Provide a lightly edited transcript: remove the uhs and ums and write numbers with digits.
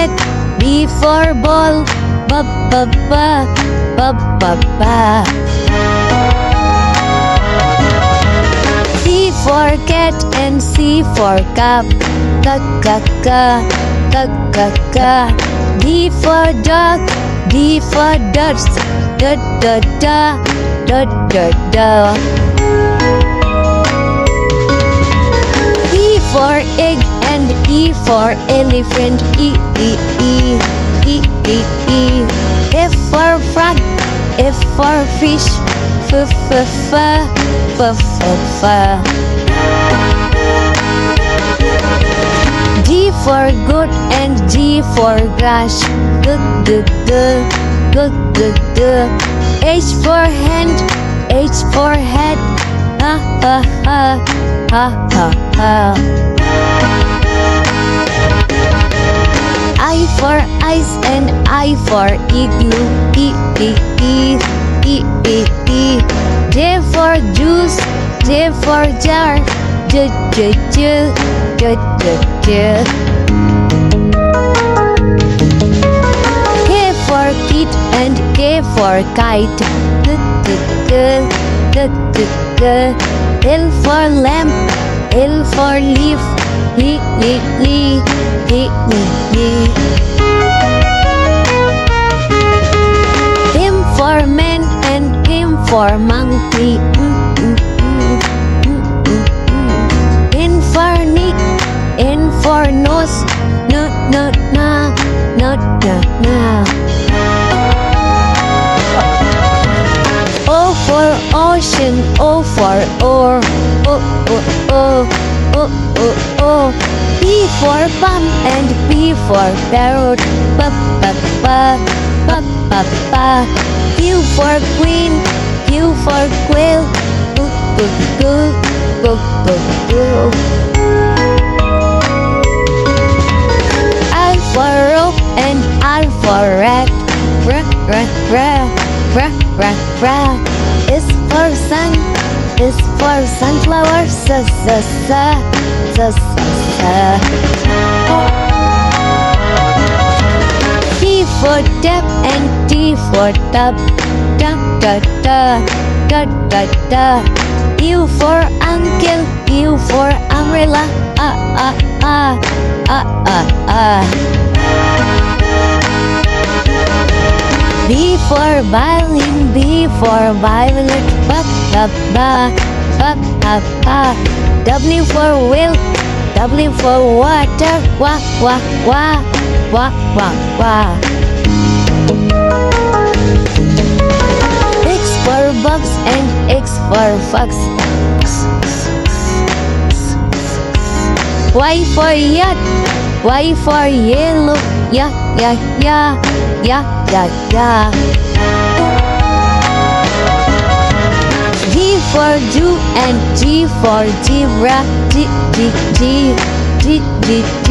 bat, B for ball, B B B B B B. C for cat and C for cup, C C C C C C. D for dog, D for dots, D D D D D D. E for egg and E for elephant, E E E E E E. F for frog, F for fish, F F F F F F. G for goat and G for grass, G G G G G G. H for hand, H for head, ha ha ha ha ha ha. I for ice and I for igloo, E E E E E E. J for juice, J for jar, J J J J J J. K for kit and K for kite, K K K K K K. L for lamp, L for leaf, Li Li Li Li Li Li. M for man and M for monkey, N for neck, N for nose, no no no no no no. O for ocean, O for oar, O O O O O O. P for palm and P for parrot, P P P P P P. Q for queen, Q for quail, Q Q Q Q Q Q. R for rope and R for rat, R R R R R R. S for sun, S for sunflower, S S S S S S. T for tap and T for tub, da da da da da da. U for uncle, U for umbrella, B for violin, B for violet, ba ba ba ba ba ba. W for whale, W for water, wa wa wa wa wa wa. X for box and X for fox, Y for yacht, Y for yellow, ya ya ya ya ya ya. G for Jew and G for zebra, G G G G G G.